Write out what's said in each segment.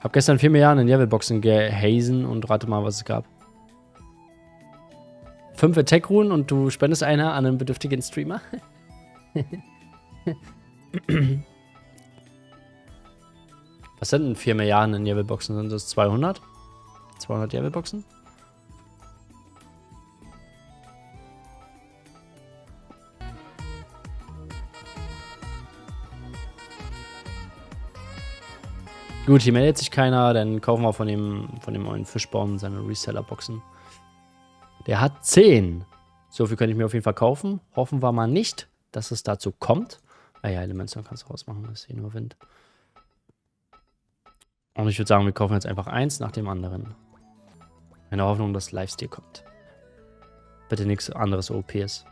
Hab gestern 4 Milliarden in Levelboxen gehasen und rate mal, was es gab. 5 Attack-Runen und du spendest eine an einen bedürftigen Streamer. Was sind denn 4 Milliarden in Levelboxen? Sind das 200? 200 Levelboxen? Gut, hier meldet sich keiner, dann kaufen wir von dem neuen Fischbaum seine Reseller-Boxen. Der hat 10. So viel könnte ich mir auf jeden Fall kaufen. Hoffen wir mal nicht, dass es dazu kommt. Ah ja, Elementor kannst du rausmachen, das ist hier nur Wind. Und ich würde sagen, wir kaufen jetzt einfach eins nach dem anderen. In der Hoffnung, dass Lifesteal kommt. Bitte nichts anderes OPs.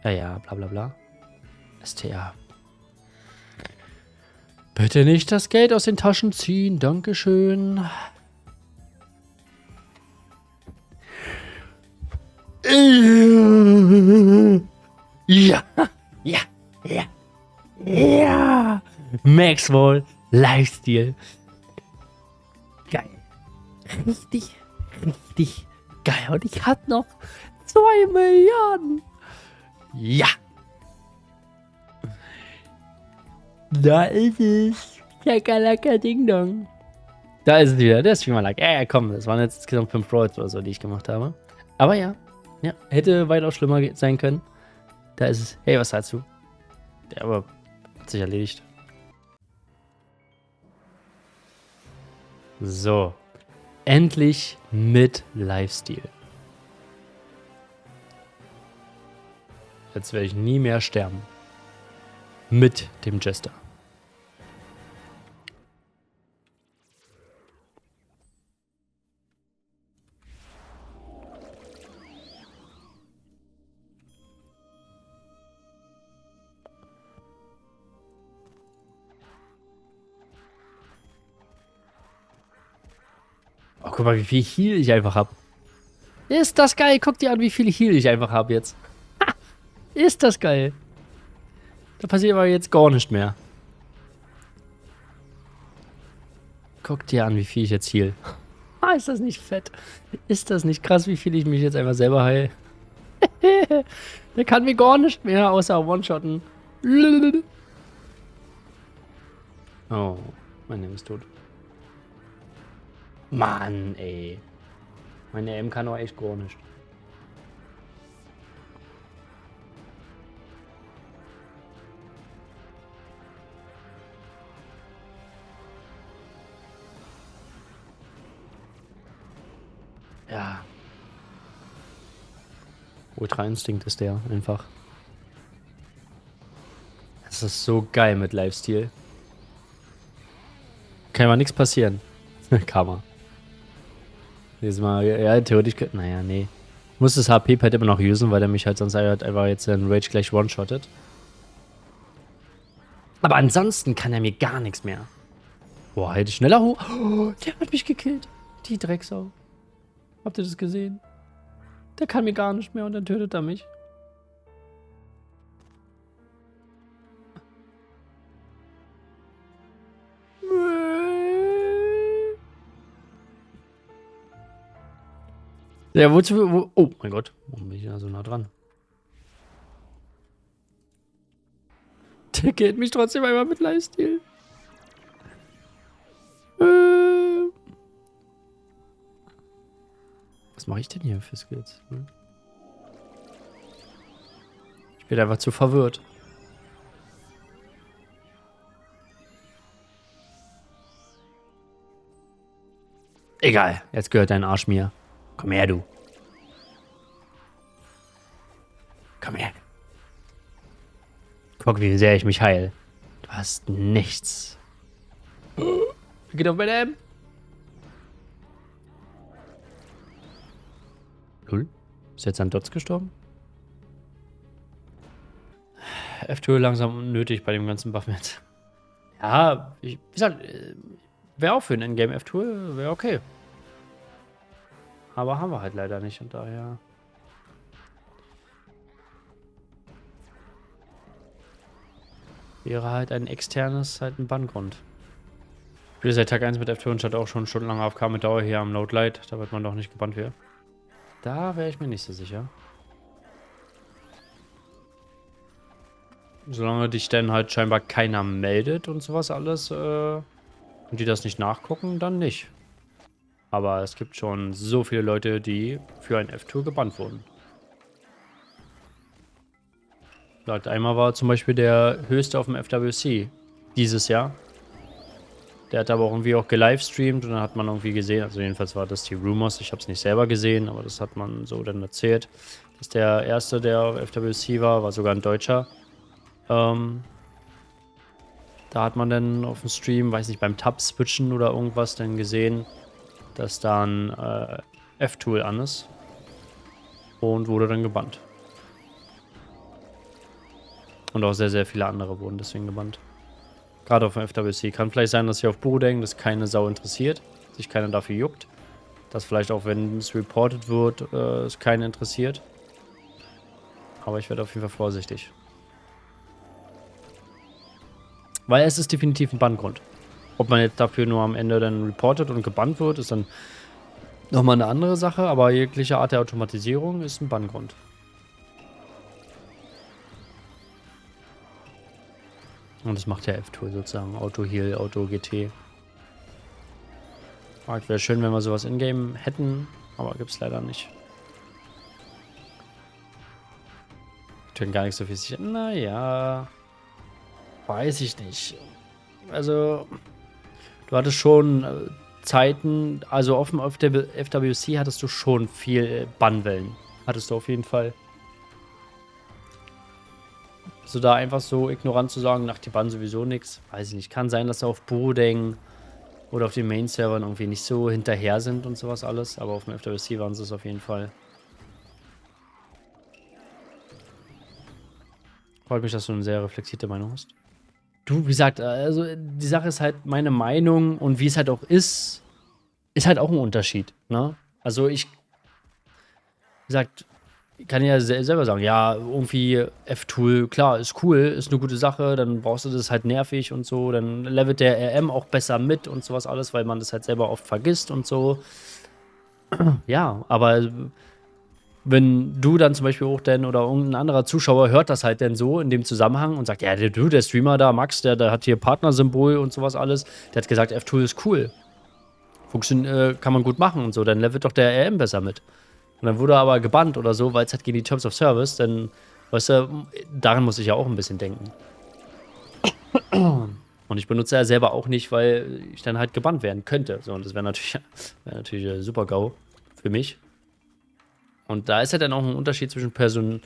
Ja, bla bla bla. STA. Bitte nicht das Geld aus den Taschen ziehen. Dankeschön. Ja. Maxwell Lifesteal. Geil. Richtig geil. Und ich hatte noch 2 Milliarden. Ja. Da ist es. Chakalaka Ding Dong. Da ist es wieder. Der Streamer-Like. Ja, komm. Das waren jetzt insgesamt 5 Rolls oder so, die ich gemacht habe. Aber ja. Ja, hätte weitaus schlimmer sein können. Da ist es. Hey, was sagst du? Der aber hat sich erledigt. So. Endlich mit Lifesteal. Jetzt werde ich nie mehr sterben. Mit dem Jester. Oh, guck mal, wie viel Heal ich einfach habe. Ist das geil? Guck dir an, wie viel Heal ich einfach habe jetzt. Ha! Ist das geil? Da passiert aber jetzt gar nicht mehr. Guck dir an, wie viel ich jetzt heal. Ah, ist das nicht fett? Ist das nicht krass, wie viel ich mich jetzt einfach selber heil? Der kann mir gar nicht mehr, außer One-Shotten. Oh, mein Name ist tot. Mann, ey. Meine M kann doch echt gar nicht. Ja. Ultra Instinct ist der einfach. Das ist so geil mit Lifesteal. Kann aber nichts passieren. Karma. Dieses Mal, ja, theoretisch. Naja, nee. Ich muss das HP-Pad immer noch usen, weil der mich halt sonst halt einfach jetzt in Rage gleich one-shottet. Aber ansonsten kann er mir gar nichts mehr. Boah, hätte ich schneller hoch. Oh, der hat mich gekillt. Die Drecksau. Habt ihr das gesehen? Der kann mir gar nicht mehr und dann tötet er mich. Ja, wozu? Oh mein Gott. Warum bin ich da so nah dran? Der killt mich trotzdem einmal mit Lifesteal. Was mache ich denn hier für Skills? Ich bin einfach zu verwirrt. Egal, jetzt gehört dein Arsch mir. Komm her, du. Komm her. Guck, wie sehr ich mich heil. Du hast nichts. Geht auf meine M. Cool. Ist jetzt ein Dots gestorben? F2 langsam nötig bei dem ganzen Buff jetzt. Ja, wie gesagt, wäre auch für ein Endgame F2, wäre okay. Aber haben wir halt leider nicht und daher. Wäre halt ein externes, halt ein Banngrund. Ich spiele seit Tag 1 mit F2 und hatte auch schon stundenlang AFK mit Dauer hier am Load Light, damit man doch nicht gebannt wird. Da wäre ich mir nicht so sicher. Solange dich dann halt scheinbar keiner meldet und sowas alles, und die das nicht nachgucken, dann nicht. Aber es gibt schon so viele Leute, die für ein F2 gebannt wurden. Sagt, einmal war zum Beispiel der höchste auf dem FWC dieses Jahr. Der hat aber auch irgendwie auch gelivestreamt und dann hat man irgendwie gesehen, also jedenfalls war das die Rumors, ich habe es nicht selber gesehen, aber das hat man so dann erzählt, dass der erste, der auf FWC war sogar ein Deutscher. Da hat man dann auf dem Stream, weiß nicht, beim Tab-Switchen oder irgendwas dann gesehen, dass da ein F-Tool an ist und wurde dann gebannt. Und auch sehr, sehr viele andere wurden deswegen gebannt. Gerade auf dem FWC. Kann vielleicht sein, dass hier auf Burudeng das keine Sau interessiert, sich keiner dafür juckt. Dass vielleicht auch, wenn es reported wird, es keinen interessiert. Aber ich werde auf jeden Fall vorsichtig. Weil es ist definitiv ein Banngrund. Ob man jetzt dafür nur am Ende dann reportet und gebannt wird, ist dann nochmal eine andere Sache. Aber jegliche Art der Automatisierung ist ein Banngrund. Und das macht der F-Tool sozusagen. Auto-Heal, Auto-GT. Wäre schön, wenn wir sowas in-game hätten, aber gibt es leider nicht. Ich bin gar nicht so viel sicher. Naja. Weiß ich nicht. Also, du hattest schon Zeiten, also auf der FWC hattest du schon viel Bannwellen. Hattest du auf jeden Fall. Also da einfach so ignorant zu sagen, nach die Bann sowieso nichts, weiß ich nicht. Kann sein, dass sie auf Burudeng oder auf den Main-Servern irgendwie nicht so hinterher sind und sowas alles, aber auf dem FWC waren sie es auf jeden Fall. Freut mich, dass du eine sehr reflektierte Meinung hast. Du, wie gesagt, also die Sache ist halt, meine Meinung und wie es halt auch ist halt auch ein Unterschied, ne? Also wie gesagt, ich kann ja selber sagen, ja, irgendwie F-Tool, klar, ist cool, ist eine gute Sache, dann brauchst du das halt nervig und so, dann levelt der RM auch besser mit und sowas alles, weil man das halt selber oft vergisst und so. Ja, aber wenn du dann zum Beispiel auch denn oder irgendein anderer Zuschauer hört das halt dann so in dem Zusammenhang und sagt, ja, der Streamer da, Max, der hat hier Partnersymbol und sowas alles, der hat gesagt, F-Tool ist cool. Kann man gut machen und so, dann levelt doch der RM besser mit. Und dann wurde er aber gebannt oder so, weil es halt gegen die Terms of Service, dann, weißt du, daran muss ich ja auch ein bisschen denken. Und ich benutze ja selber auch nicht, weil ich dann halt gebannt werden könnte. So, und das wäre natürlich super GAU für mich. Und da ist ja dann auch ein Unterschied zwischen Personen.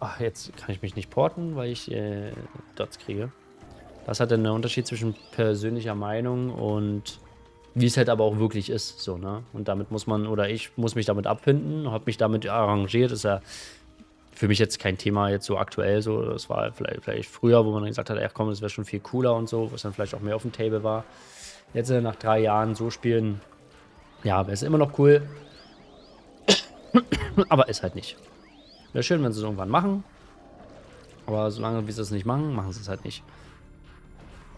Ach, jetzt kann ich mich nicht porten, weil ich Dots kriege. Das hat dann einen Unterschied zwischen persönlicher Meinung und wie es halt aber auch wirklich ist, so, ne? Und damit muss man, oder ich muss mich damit abfinden, habe mich damit arrangiert, ist ja für mich jetzt kein Thema jetzt so aktuell, so, das war vielleicht früher, wo man dann gesagt hat, ach komm, das wäre schon viel cooler und so, was dann vielleicht auch mehr auf dem Table war. Jetzt nach 3 Jahren so spielen, ja, wäre es immer noch cool, aber ist halt nicht. Wäre schön, wenn sie es irgendwann machen, aber solange wir es nicht machen, machen sie es halt nicht.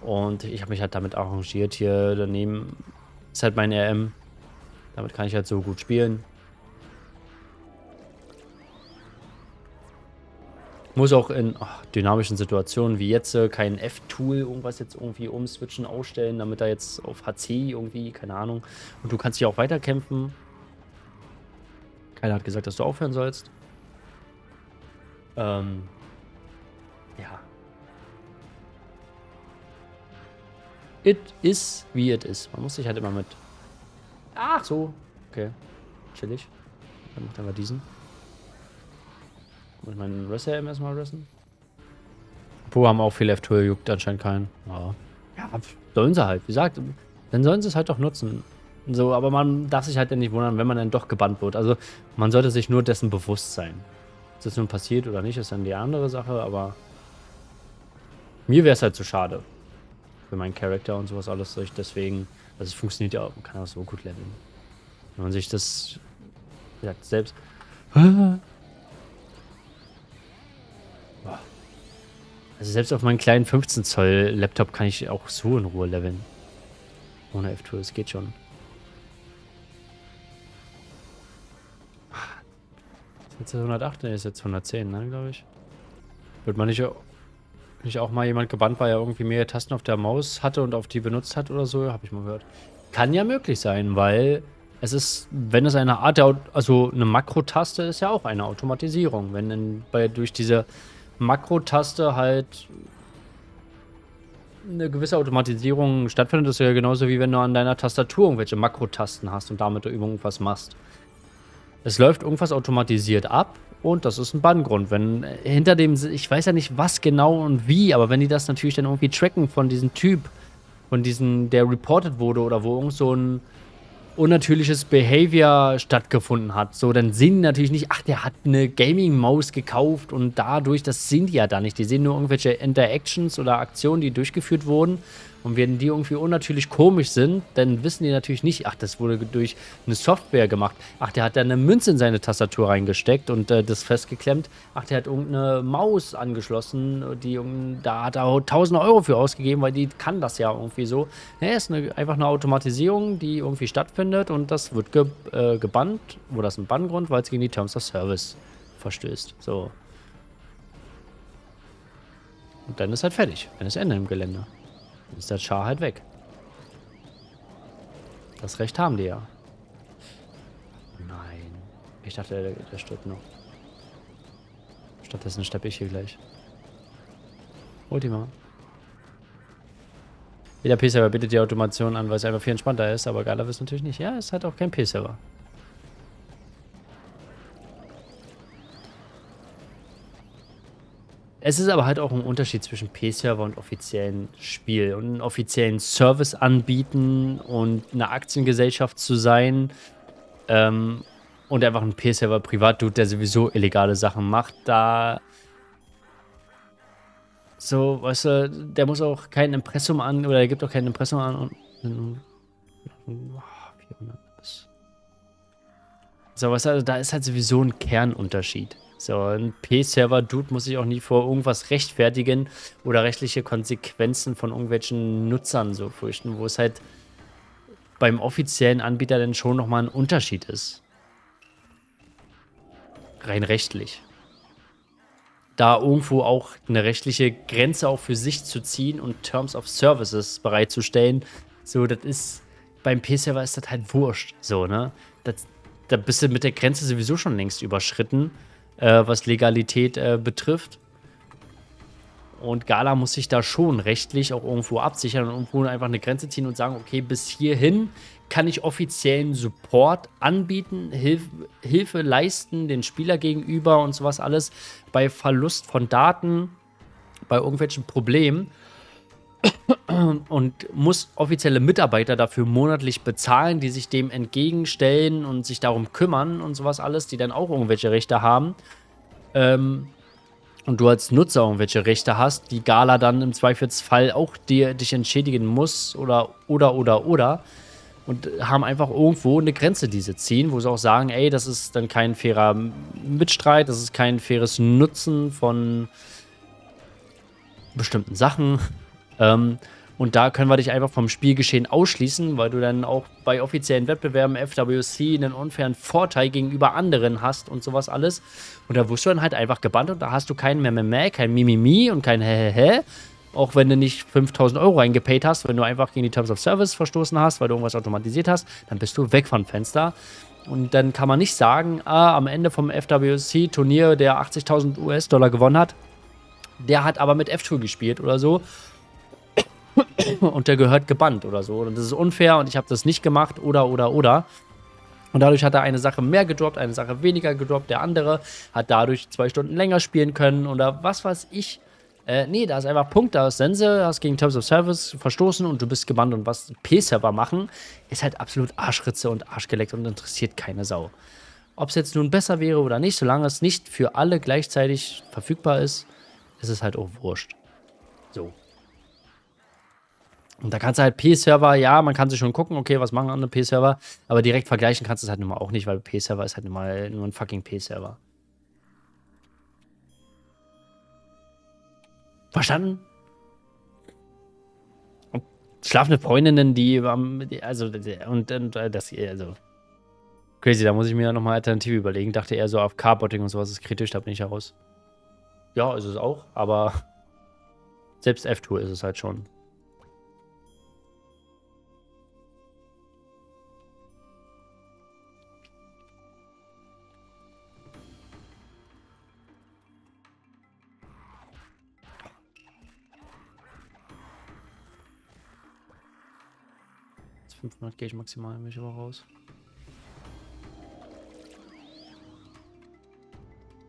Und ich habe mich halt damit arrangiert, hier daneben ist halt mein RM. Damit kann ich halt so gut spielen. Muss auch in dynamischen Situationen wie jetzt kein F-Tool irgendwas jetzt irgendwie umswitchen, ausstellen, damit er jetzt auf HC irgendwie, keine Ahnung. Und du kannst dich auch weiterkämpfen. Keiner hat gesagt, dass du aufhören sollst. Ja. It is, wie it is. Man muss sich halt immer mit... Ach so. Okay. Chillig. Dann macht er mal diesen. Muss ich meinen Wrestler erstmal wrestlen? Obwohl haben auch viele F-Tool, juckt anscheinend keinen. Ja, sollen sie halt. Wie gesagt, dann sollen sie es halt doch nutzen. So, aber man darf sich halt nicht wundern, wenn man dann doch gebannt wird. Also man sollte sich nur dessen bewusst sein. Ob das nun passiert oder nicht, ist dann die andere Sache, aber mir wäre es halt zu schade. Für meinen Charakter und sowas alles. Deswegen, also es funktioniert ja auch, man kann auch so gut leveln. Wenn man sich das, wie gesagt, selbst... Also selbst auf meinen kleinen 15 Zoll Laptop kann ich auch so in Ruhe leveln. ohne F-Tool, es geht schon. Ist jetzt 108? Ne, ist jetzt 110, ne, glaube ich. Wird man nicht auch mal jemand gebannt, weil er irgendwie mehr Tasten auf der Maus hatte und auf die benutzt hat oder so? Habe ich mal gehört. Kann ja möglich sein, weil es ist, wenn es eine Art der, also eine Makrotaste ist ja auch eine Automatisierung. Wenn durch diese Makrotaste halt eine gewisse Automatisierung stattfindet, ist ja genauso wie wenn du an deiner Tastatur irgendwelche Makrotasten hast und damit irgendwas machst. Es läuft irgendwas automatisiert ab und das ist ein Banngrund. Wenn hinter dem, ich weiß ja nicht was genau und wie, aber wenn die das natürlich dann irgendwie tracken von diesem Typ, von diesem, der reported wurde oder wo irgend so ein unnatürliches Behavior stattgefunden hat, so, dann sehen die natürlich nicht, ach, der hat eine Gaming-Maus gekauft und dadurch, das sehen die ja da nicht. Die sehen nur irgendwelche Interactions oder Aktionen, die durchgeführt wurden. Und wenn die irgendwie unnatürlich komisch sind, dann wissen die natürlich nicht, ach, das wurde durch eine Software gemacht. Ach, der hat da eine Münze in seine Tastatur reingesteckt und das festgeklemmt. Ach, der hat irgendeine Maus angeschlossen, da hat er 1000 Euro für ausgegeben, weil die kann das ja irgendwie so. Ja, ist einfach eine Automatisierung, die irgendwie stattfindet und das wird gebannt, wo das ein Banngrund, weil es gegen die Terms of Service verstößt. So. Und dann ist halt fertig. Dann ist Ende im Gelände. Dann ist der Char halt weg. Das Recht haben die ja. Nein. Ich dachte, der stirbt noch. Stattdessen steppe ich hier gleich. Holt die mal. Jeder P-Server bietet die Automation an, weil es einfach viel entspannter ist, aber geiler ist natürlich nicht. Ja, es hat auch kein P-Server. Es ist aber halt auch ein Unterschied zwischen P-Server und offiziellen Spiel. Und einen offiziellen Service anbieten und eine Aktiengesellschaft zu sein. Und einfach ein P-Server Privatdude, der sowieso illegale Sachen macht. Da. So, weißt du, der muss auch kein Impressum an. Oder er gibt auch kein Impressum an. Und 400 bis. So, weißt du, also da ist halt sowieso ein Kernunterschied. So, ein P-Server-Dude muss sich auch nie vor irgendwas rechtfertigen oder rechtliche Konsequenzen von irgendwelchen Nutzern so fürchten, wo es halt beim offiziellen Anbieter dann schon nochmal ein Unterschied ist. Rein rechtlich. Da irgendwo auch eine rechtliche Grenze auch für sich zu ziehen und Terms of Services bereitzustellen, so, das ist, beim P-Server ist das halt wurscht, so, ne? Da bist du mit der Grenze sowieso schon längst überschritten, was Legalität betrifft. Und Gala muss sich da schon rechtlich auch irgendwo absichern und irgendwo einfach eine Grenze ziehen und sagen, okay, bis hierhin kann ich offiziellen Support anbieten, Hilfe leisten den Spieler gegenüber und sowas alles bei Verlust von Daten, bei irgendwelchen Problemen und muss offizielle Mitarbeiter dafür monatlich bezahlen, die sich dem entgegenstellen und sich darum kümmern und sowas alles, die dann auch irgendwelche Rechte haben. Und du als Nutzer irgendwelche Rechte hast, die Gala dann im Zweifelsfall auch dich entschädigen muss oder. Und haben einfach irgendwo eine Grenze, die sie ziehen, wo sie auch sagen, ey, das ist dann kein fairer Mitstreit, das ist kein faires Nutzen von bestimmten Sachen. Und da können wir dich einfach vom Spielgeschehen ausschließen, weil du dann auch bei offiziellen Wettbewerben FWC einen unfairen Vorteil gegenüber anderen hast und sowas alles. Und da wirst du dann halt einfach gebannt und da hast du kein Meh, kein Mimimi und kein Hehehe. Auch wenn du nicht 5.000 Euro reingepayt hast, wenn du einfach gegen die Terms of Service verstoßen hast, weil du irgendwas automatisiert hast, dann bist du weg vom Fenster. Und dann kann man nicht sagen, am Ende vom FWC-Turnier, der 80.000 US-Dollar gewonnen hat, der hat aber mit F-Tool gespielt oder so. Und der gehört gebannt oder so. Und das ist unfair und ich habe das nicht gemacht oder. Und dadurch hat er eine Sache mehr gedroppt, eine Sache weniger gedroppt. Der andere hat dadurch 2 Stunden länger spielen können oder was weiß ich. Nee, da ist einfach Punkt, da ist Sense, hast gegen Terms of Service verstoßen und du bist gebannt. Und was P-Server machen, ist halt absolut Arschritze und Arschgeleckt und interessiert keine Sau. Ob es jetzt nun besser wäre oder nicht, solange es nicht für alle gleichzeitig verfügbar ist, ist es halt auch wurscht. So. Und da kannst du halt P-Server, ja, man kann sich schon gucken, okay, was machen andere P-Server, aber direkt vergleichen kannst du es halt nun mal auch nicht, weil P-Server ist halt nun mal nur ein fucking P-Server. Verstanden? schlafende Freundinnen, also crazy, da muss ich mir nochmal Alternative überlegen. Dachte eher so auf Carbotting und sowas ist kritisch, da bin ich heraus. Ja, ist es auch, aber selbst F-Tour ist es halt schon. Jetzt 500 gehe ich maximal, bin ich aber raus.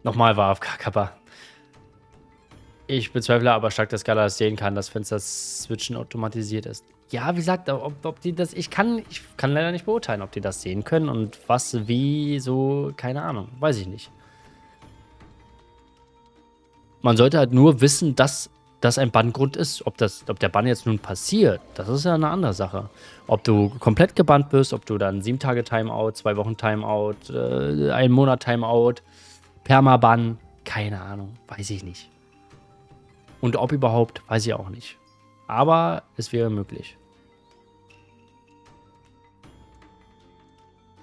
Nochmal war AFK-Kappa. Ich bezweifle aber stark, dass Gala das sehen kann, dass Fenster Switchen automatisiert ist. Ja, wie gesagt, ob die das. Ich kann leider nicht beurteilen, ob die das sehen können und was, wie, so, keine Ahnung. Weiß ich nicht. Man sollte halt nur wissen, dass das ein Banngrund ist. Ob der Bann jetzt nun passiert, das ist ja eine andere Sache. Ob du komplett gebannt bist, ob du dann 7 Tage Timeout, 2 Wochen Timeout, 1 Monat Timeout, Permaban, keine Ahnung, weiß ich nicht. Und ob überhaupt, weiß ich auch nicht. Aber es wäre möglich.